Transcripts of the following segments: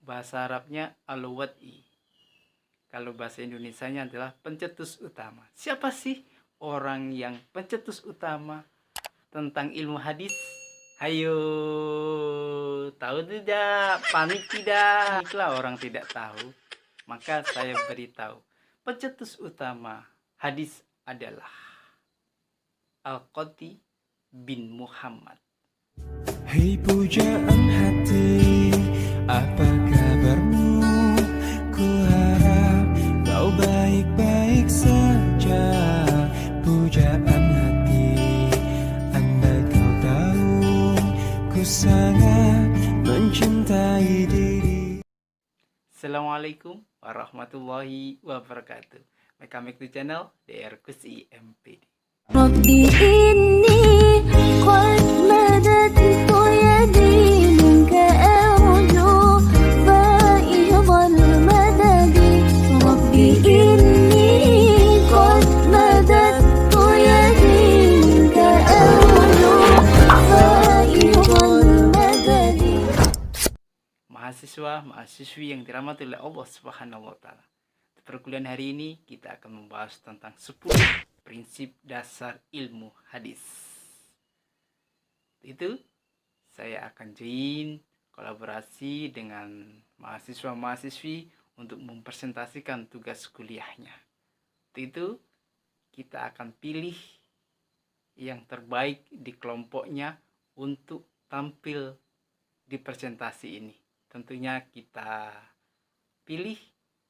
Bahasa Arabnya al-wad'i. Kalau bahasa Indonesianya adalah pencetus utama. Siapa sih orang yang pencetus utama tentang ilmu hadis? Ayo, tahu tidak? Panik tidak? Paniklah orang tidak tahu. Maka saya beritahu. Pencetus utama hadis adalah Al-Qati bin Muhammad. Hei pujaan hati, apa kabarmu? Ku harap kau baik-baik saja. Pujaan hati, andai kau tahu, ku sangat mencintai diri. Assalamualaikum warahmatullahi wabarakatuh. Welcome to channel DR Kusi MPD. ربي إني قد مددت يدي منك أرجو فائض المدد ربي إني قد مددت يدي منك أرجو فائض المدد. Mahasiswa-mahasiswi yang dirahmati oleh Allah Subhanahu wa taala. Di perkuliahan hari ini kita akan membahas tentang 10 prinsip dasar ilmu hadis. Itu saya akan join kolaborasi dengan mahasiswa-mahasiswi untuk mempresentasikan tugas kuliahnya. Itu kita akan pilih yang terbaik di kelompoknya untuk tampil di presentasi ini. Tentunya kita pilih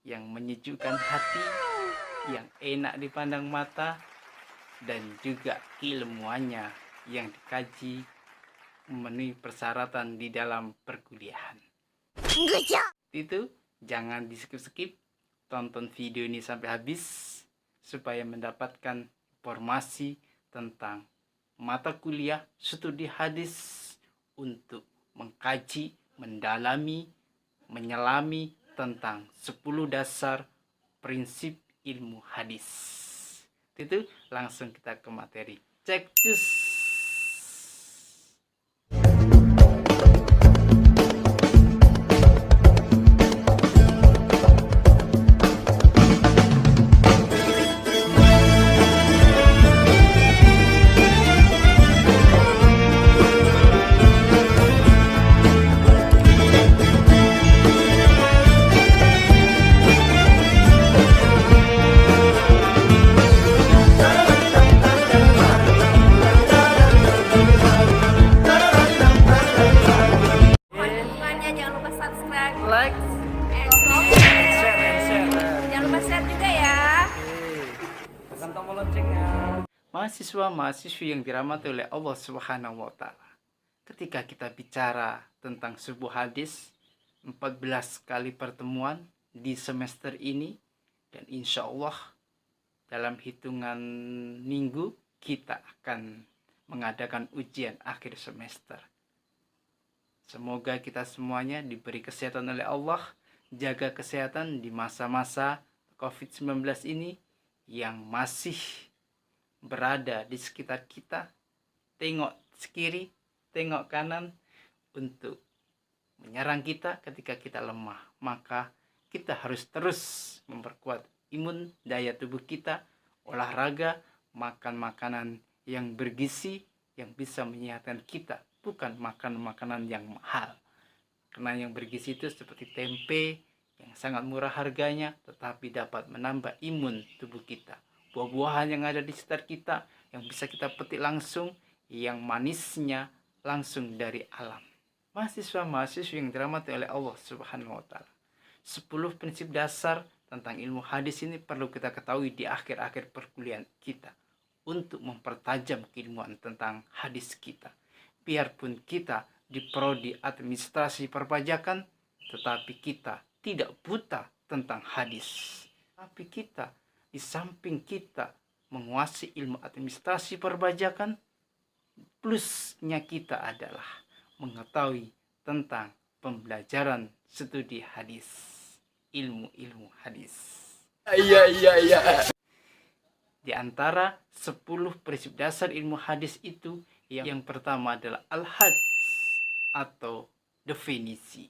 yang menyejukkan hati, yang enak dipandang mata, dan juga keilmuannya yang dikaji memenuhi persyaratan di dalam perkuliahan. Itu jangan di skip-skip, tonton video ini sampai habis supaya mendapatkan informasi tentang mata kuliah studi hadis untuk mengkaji, mendalami, menyelami tentang 10 dasar prinsip ilmu hadis. Itu langsung kita ke materi. Cek cus. Like, share, and share. Jangan lupa share juga ya. Tekan tombol loncengnya. Mahasiswa-mahasiswi yang dirahmati oleh Allah Subhanahu wa taala. Ketika kita bicara tentang sebuah hadis, 14 kali pertemuan di semester ini, dan insya Allah dalam hitungan minggu kita akan mengadakan ujian akhir semester. Semoga kita semuanya diberi kesehatan oleh Allah, jaga kesehatan di masa-masa COVID-19 ini yang masih berada di sekitar kita. Tengok kiri, tengok kanan untuk menyerang kita ketika kita lemah. Maka kita harus terus memperkuat imun daya tubuh kita, olahraga, makan makanan yang bergizi yang bisa menyehatkan kita. Bukan makan makanan yang mahal. Karena yang bergizi itu seperti tempe yang sangat murah harganya, tetapi dapat menambah imun tubuh kita. Buah-buahan yang ada di sekitar kita yang bisa kita petik langsung, yang manisnya langsung dari alam. Mahasiswa-mahasiswa yang dirahmati oleh Allah Subhanahu wa taala. 10 prinsip dasar tentang ilmu hadis ini perlu kita ketahui di akhir-akhir perkuliahan kita untuk mempertajam keilmuan tentang hadis kita. Biarpun kita di prodi administrasi perpajakan, tetapi kita tidak buta tentang hadis. Tapi kita, di samping kita menguasai ilmu administrasi perpajakan, plusnya kita adalah mengetahui tentang pembelajaran studi hadis, ilmu-ilmu hadis. Iya. Di antara 10 prinsip dasar ilmu hadis itu, yang pertama adalah al-had atau definisi.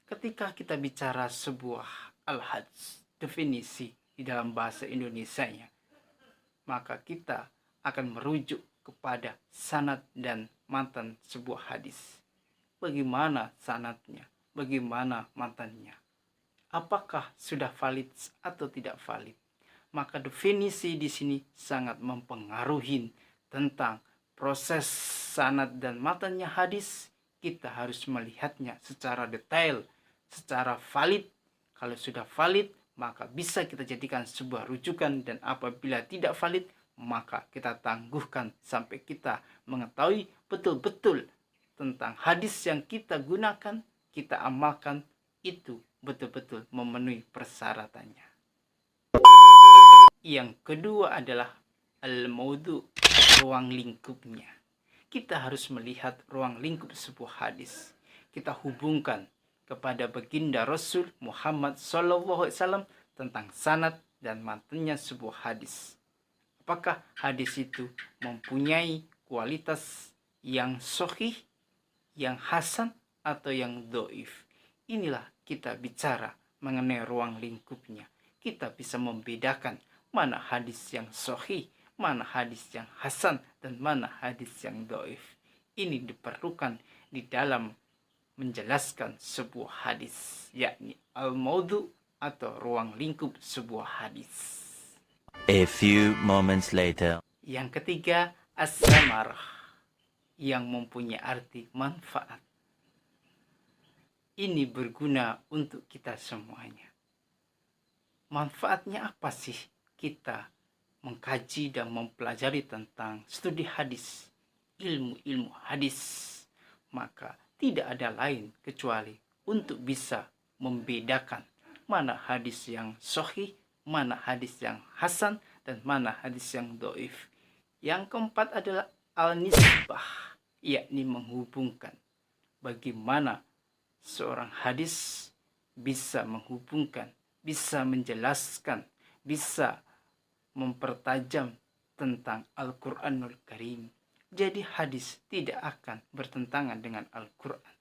Ketika kita bicara sebuah al-hadis, definisi di dalam bahasa Indonesianya, maka kita akan merujuk kepada sanad dan matan sebuah hadis. Bagaimana sanadnya? Bagaimana matannya? Apakah sudah valid atau tidak valid? Maka definisi di sini sangat mempengaruhi tentang proses sanad dan matannya hadis. Kita harus melihatnya secara detail, secara valid. Kalau sudah valid, maka bisa kita jadikan sebuah rujukan, dan apabila tidak valid, maka kita tangguhkan sampai kita mengetahui betul-betul tentang hadis yang kita gunakan, kita amalkan, itu betul-betul memenuhi persyaratannya. Yang kedua adalah al-maudhu, ruang lingkupnya. Kita harus melihat ruang lingkup sebuah hadis. Kita hubungkan kepada baginda Rasul Muhammad SAW tentang sanad dan matannya sebuah hadis. Apakah hadis itu mempunyai kualitas yang sahih, yang hasan, atau yang dhaif? Inilah kita bicara mengenai ruang lingkupnya. Kita bisa membedakan mana hadis yang sahih, mana hadis yang hasan, dan mana hadis yang dhaif. Ini diperlukan di dalam menjelaskan sebuah hadis, yakni al-maudhu atau ruang lingkup sebuah hadis. A few moments later. Yang ketiga, as-samarah, yang mempunyai arti manfaat. Ini berguna untuk kita semuanya. Manfaatnya apa sih kita mengkaji dan mempelajari tentang studi hadis, ilmu-ilmu hadis? Maka tidak ada lain kecuali untuk bisa membedakan mana hadis yang sahih, mana hadis yang hasan, dan mana hadis yang dhaif. Yang keempat adalah al-nisbah, yakni menghubungkan. Bagaimana seorang hadis bisa menghubungkan, bisa menjelaskan, bisa mempertajam tentang Al-Quranul Karim. Jadi hadis tidak akan bertentangan dengan Al-Quran,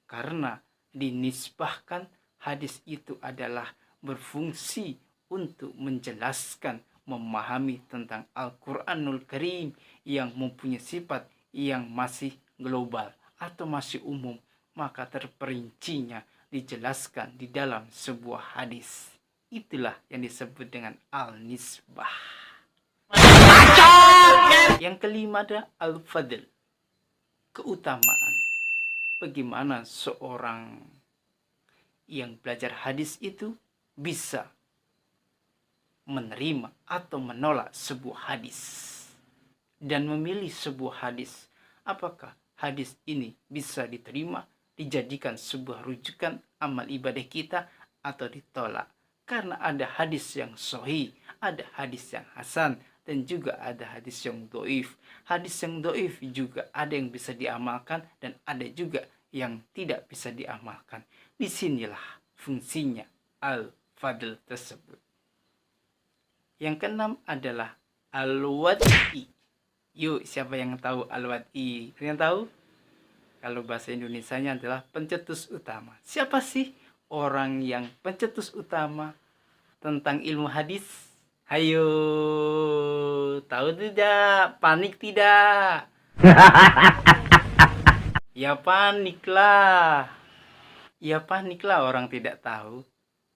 karena dinisbahkan hadis itu adalah berfungsi untuk menjelaskan, memahami tentang Al-Quranul Karim yang mempunyai sifat yang masih global atau masih umum. Maka terperincinya dijelaskan di dalam sebuah hadis. Itulah yang disebut dengan al-nisbah. Yang kelima adalah al-fadl, keutamaan. Bagaimana seorang yang belajar hadis itu bisa menerima atau menolak sebuah hadis dan memilih sebuah hadis. Apakah hadis ini bisa diterima, dijadikan sebuah rujukan amal ibadah kita, atau ditolak? Karena ada hadis yang sahih, ada hadis yang hasan, dan juga ada hadis yang dhaif. Hadis yang dhaif juga ada yang bisa diamalkan dan ada juga yang tidak bisa diamalkan. Disinilah fungsinya al-fadl tersebut. Yang keenam adalah al-wad'i. Yuk, siapa yang tahu al-wad'i? Kalian tahu? Kalau bahasa Indonesianya adalah pencetus utama. Siapa sih orang yang pencetus utama tentang ilmu hadis? Hayo, tahu tidak? Panik tidak? Ya paniklah. Ya paniklah orang tidak tahu.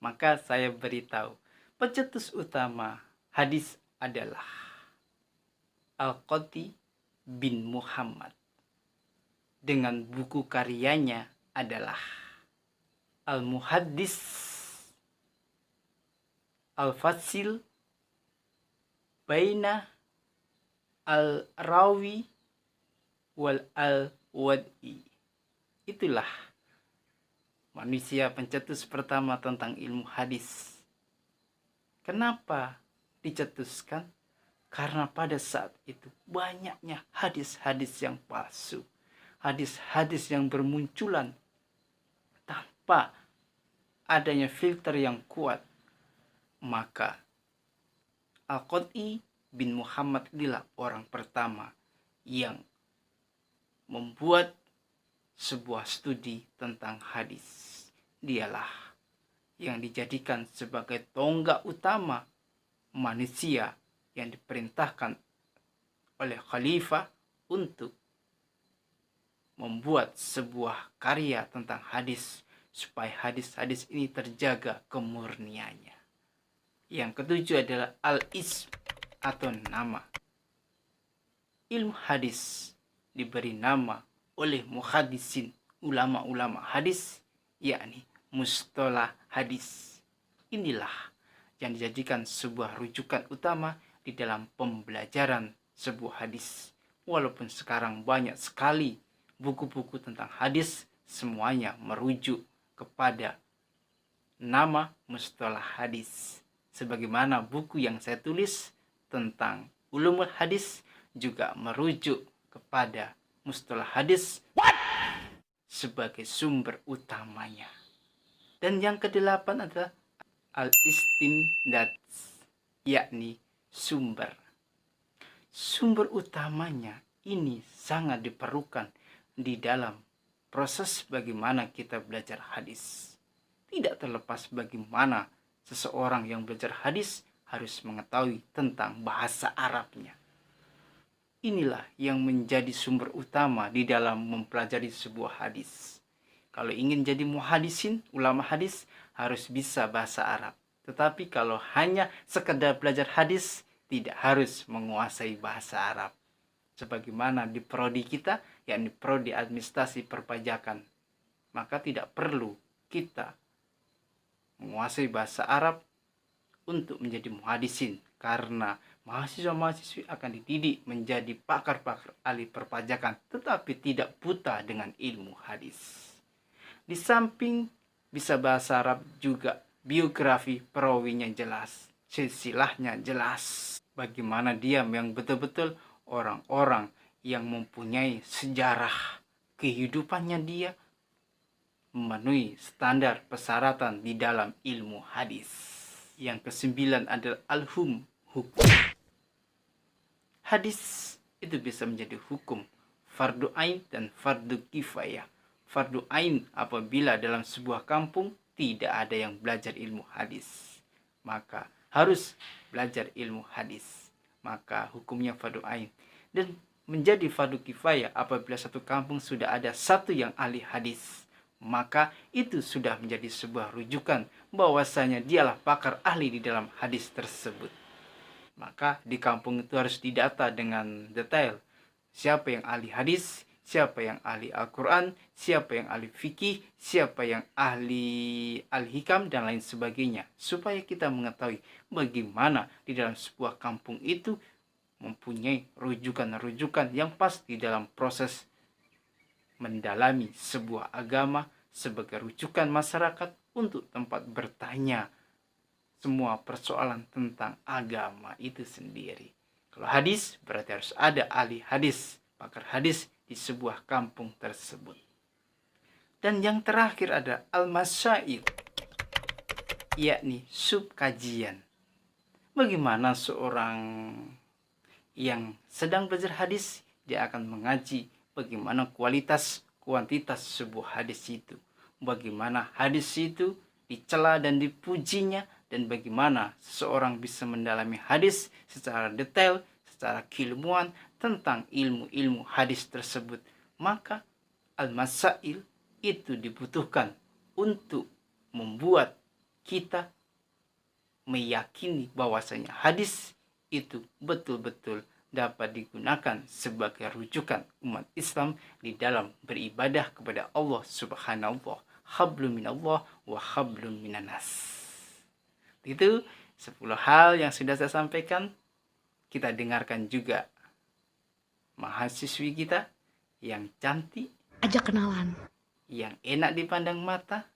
Maka saya beritahu. Pencetus utama hadis adalah Al-Qati bin Muhammad. Dengan buku karyanya adalah Al-Muhaddis Al-Fasil Baina Al-Rawi wal Al-Wad'i. Itulah manusia pencetus pertama tentang ilmu hadis. Kenapa dicetuskan? Karena pada saat itu banyaknya hadis-hadis yang palsu, hadis-hadis yang bermunculan tanpa adanya filter yang kuat. Maka Al-Qati bin Muhammad adalah orang pertama yang membuat sebuah studi tentang hadis. dialah yang dijadikan sebagai tonggak utama manusia yang diperintahkan oleh khalifah untuk membuat sebuah karya tentang hadis supaya hadis-hadis ini terjaga kemurniannya. Yang ketujuh adalah al-ism atau nama. Ilmu hadis diberi nama oleh muhaddisin, ulama-ulama hadis, yakni mustalah hadis. Inilah yang dijadikan sebuah rujukan utama di dalam pembelajaran sebuah hadis. Walaupun sekarang banyak sekali buku-buku tentang hadis, semuanya merujuk kepada nama mustalah hadis. Sebagaimana buku yang saya tulis tentang ulumul hadis juga merujuk kepada mustalah hadis sebagai sumber utamanya. Dan yang kedelapan adalah al-istimdad, yakni sumber. Sumber utamanya ini sangat diperlukan di dalam proses bagaimana kita belajar hadis. Tidak terlepas bagaimana seseorang yang belajar hadis harus mengetahui tentang bahasa Arabnya. Inilah yang menjadi sumber utama di dalam mempelajari sebuah hadis. Kalau ingin jadi muhadisin, ulama hadis, harus bisa bahasa Arab. Tetapi kalau hanya sekedar belajar hadis, tidak harus menguasai bahasa Arab. Sebagaimana di prodi kita, yakni prodi administrasi perpajakan, maka tidak perlu kita menguasai bahasa Arab untuk menjadi muhadisin, karena mahasiswa-mahasiswi akan dididik menjadi pakar-pakar ahli perpajakan, tetapi tidak buta dengan ilmu hadis. Di samping bisa bahasa Arab, juga biografi perawinya jelas, silsilahnya jelas, bagaimana dia yang betul-betul orang-orang yang mempunyai sejarah kehidupannya dia memenuhi standar persyaratan di dalam ilmu hadis. Yang kesembilan adalah al-hukum. Hadis itu bisa menjadi hukum fardu ain dan fardu kifayah. Fardu ain apabila dalam sebuah kampung tidak ada yang belajar ilmu hadis, maka harus belajar ilmu hadis, maka hukumnya fardu ain. Dan menjadi fardu kifayah apabila satu kampung sudah ada satu yang ahli hadis, maka itu sudah menjadi sebuah rujukan bahwasanya dialah pakar ahli di dalam hadis tersebut. Maka di kampung itu harus didata dengan detail siapa yang ahli hadis, siapa yang ahli Al-Quran, siapa yang ahli fikih, siapa yang ahli al-hikam, dan lain sebagainya, supaya kita mengetahui bagaimana di dalam sebuah kampung itu mempunyai rujukan-rujukan yang pas di dalam proses mendalami sebuah agama sebagai rujukan masyarakat untuk tempat bertanya semua persoalan tentang agama itu sendiri. Kalau hadis berarti harus ada ahli hadis, pakar hadis di sebuah kampung tersebut. Dan yang terakhir ada al-masail, yakni subkajian. Bagaimana seorang yang sedang belajar hadis, dia akan mengaji bagaimana kualitas, kuantitas sebuah hadis itu. Bagaimana hadis itu dicela dan dipujinya, dan bagaimana seseorang bisa mendalami hadis secara detail, secara keilmuan tentang ilmu-ilmu hadis tersebut. Maka al-masail itu dibutuhkan untuk membuat kita meyakini bahwasanya hadis itu betul-betul dapat digunakan sebagai rujukan umat Islam di dalam beribadah kepada Allah Subhanahu wa ta'ala. Hablum minallah wa hablum minanas. Itu 10 hal yang sudah saya sampaikan. Kita dengarkan juga mahasiswi kita yang cantik, Ajak kenalan. yang enak dipandang mata,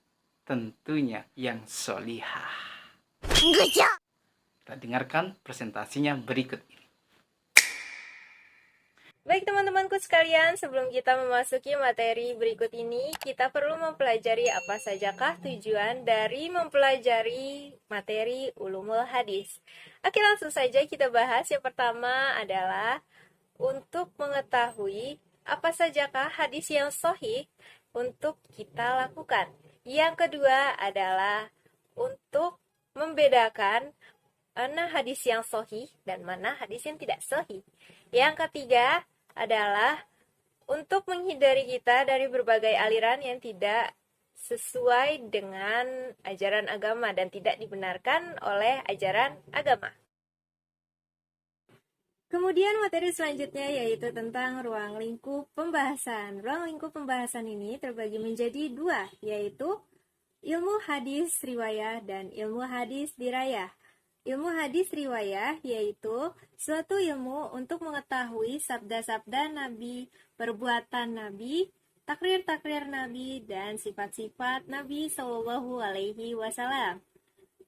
tentunya yang solihah. Kita dengarkan presentasinya berikut ini. Baik teman-temanku sekalian, sebelum kita memasuki materi berikut ini, kita perlu mempelajari apa sajakah tujuan dari mempelajari materi ulumul hadis. Oke, langsung saja kita bahas. Yang pertama adalah untuk mengetahui apa sajakah hadis yang sahih untuk kita lakukan. Yang kedua adalah untuk membedakan mana hadis yang sahih dan mana hadis yang tidak sahih. Yang ketiga adalah untuk menghindari kita dari berbagai aliran yang tidak sesuai dengan ajaran agama dan tidak dibenarkan oleh ajaran agama. Kemudian materi selanjutnya yaitu tentang ruang lingkup pembahasan. Ruang lingkup pembahasan ini terbagi menjadi dua, yaitu ilmu hadis riwayah dan ilmu hadis dirayah. Ilmu hadis riwayah yaitu suatu ilmu untuk mengetahui sabda-sabda Nabi, perbuatan Nabi, takrir-takrir Nabi, dan sifat-sifat Nabi Shallallahu Alaihi Wasallam.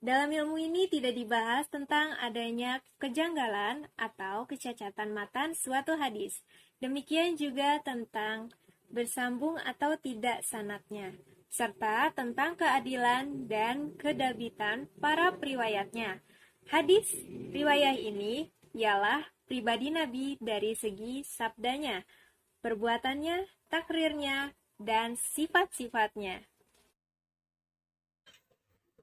Dalam ilmu ini tidak dibahas tentang adanya kejanggalan atau kecacatan matan suatu hadis. Demikian juga tentang bersambung atau tidak sanadnya, serta tentang keadilan dan kedabitan para periwayatnya. Hadis riwayah ini ialah pribadi Nabi dari segi sabdanya, perbuatannya, takrirnya, dan sifat-sifatnya.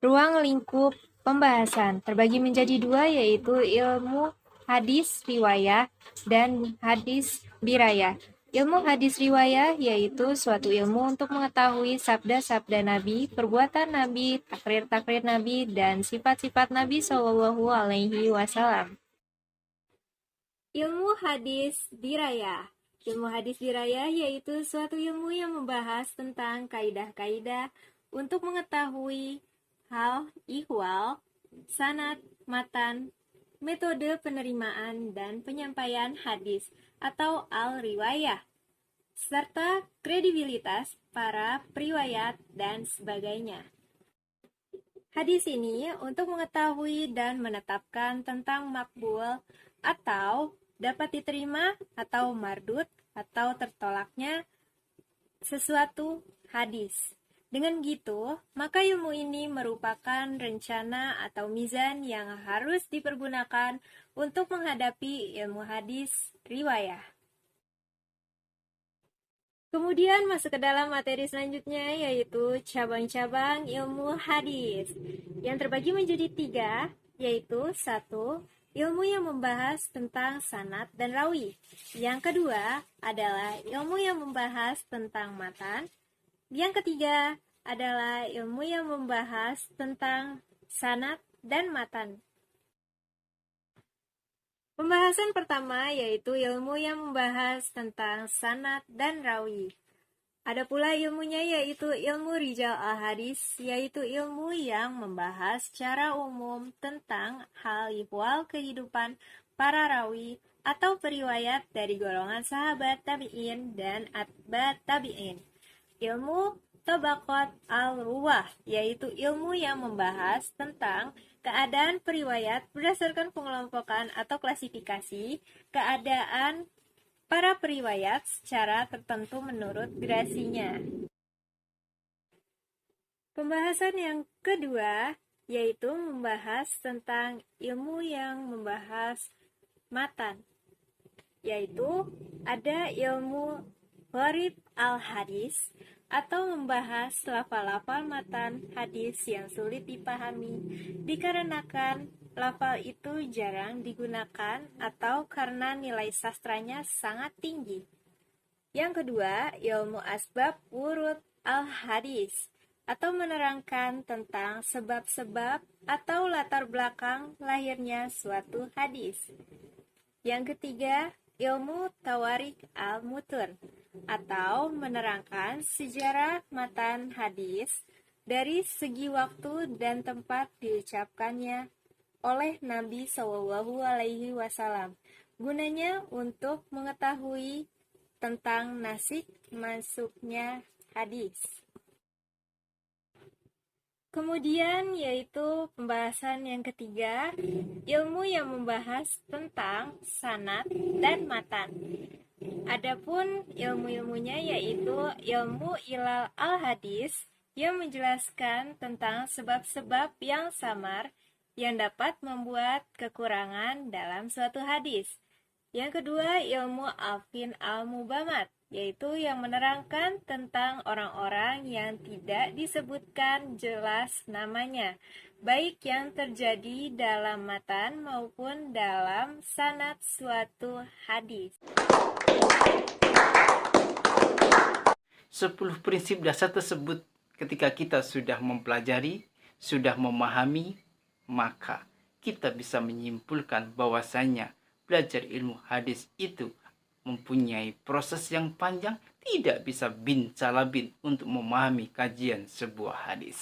Ruang lingkup pembahasan terbagi menjadi dua, yaitu ilmu hadis riwayah dan hadis dirayah. Ilmu hadis riwayah yaitu suatu ilmu untuk mengetahui sabda-sabda Nabi, perbuatan Nabi, takrir-takrir Nabi, dan sifat-sifat Nabi Shallallahu Alaihi Wasallam. Ilmu hadis dirayah. Ilmu hadis dirayah yaitu suatu ilmu yang membahas tentang kaidah-kaidah untuk mengetahui hal ihwal, sanad, matan, metode penerimaan dan penyampaian hadis atau al-riwayah, serta kredibilitas para periwayat dan sebagainya. Hadis ini untuk mengetahui dan menetapkan tentang makbul atau dapat diterima atau mardud atau tertolaknya sesuatu hadis. Dengan gitu, maka ilmu ini merupakan rencana atau mizan yang harus dipergunakan untuk menghadapi ilmu hadis riwayah. Kemudian masuk ke dalam materi selanjutnya, yaitu cabang-cabang ilmu hadis, yang terbagi menjadi tiga, yaitu 1. Ilmu yang membahas tentang sanad dan rawi. Yang kedua adalah ilmu yang membahas tentang matan. Yang ketiga adalah ilmu yang membahas tentang sanad dan matan. Pembahasan pertama yaitu ilmu yang membahas tentang sanad dan rawi. Ada pula ilmunya yaitu ilmu rijal al-hadis, yaitu ilmu yang membahas secara umum tentang hal ihwal kehidupan para rawi atau periwayat dari golongan sahabat tabi'in dan atba tabi'in. Ilmu tabaqat al-ruwah, yaitu ilmu yang membahas tentang keadaan periwayat berdasarkan pengelompokan atau klasifikasi keadaan para periwayat secara tertentu menurut gradasinya. Pembahasan yang kedua yaitu membahas tentang ilmu yang membahas matan, yaitu ada ilmu gharib al-hadis atau membahas lafal-lafal matan hadis yang sulit dipahami dikarenakan lafal itu jarang digunakan atau karena nilai sastranya sangat tinggi. Yang kedua, ilmu asbab wurud al-hadis atau menerangkan tentang sebab-sebab atau latar belakang lahirnya suatu hadis. Yang ketiga, ilmu tawarik al-mutun atau menerangkan sejarah matan hadis dari segi waktu dan tempat diucapkannya oleh Nabi Shallallahu Alaihi Wasallam. Gunanya untuk mengetahui tentang nasib masuknya hadis. Kemudian yaitu pembahasan yang ketiga, ilmu yang membahas tentang sanad dan matan. Adapun ilmu-ilmunya yaitu ilmu ilal al-hadis yang menjelaskan tentang sebab-sebab yang samar yang dapat membuat kekurangan dalam suatu hadis. Yang kedua, ilmu alfin al-mubamat yaitu yang menerangkan tentang orang-orang yang tidak disebutkan jelas namanya, baik yang terjadi dalam matan maupun dalam sanad suatu hadis. 10 prinsip dasar tersebut ketika kita sudah mempelajari, sudah memahami, maka kita bisa menyimpulkan bahwasanya belajar ilmu hadis itu mempunyai proses yang panjang, tidak bisa bin calabin untuk memahami kajian sebuah hadis.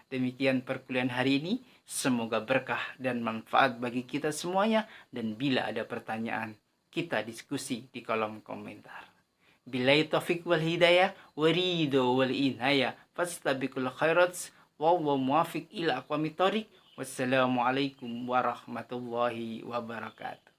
Demikian perkuliahan hari ini, semoga berkah dan manfaat bagi kita semuanya, dan bila ada pertanyaan, kita diskusi di kolom komentar. Billahi taufiq wal hidayah, warido wal inhaya, fastabiqul khairat, wallahu muwafiq ila aqwamit thoriq. Wassalamualaikum warahmatullahi wabarakatuh.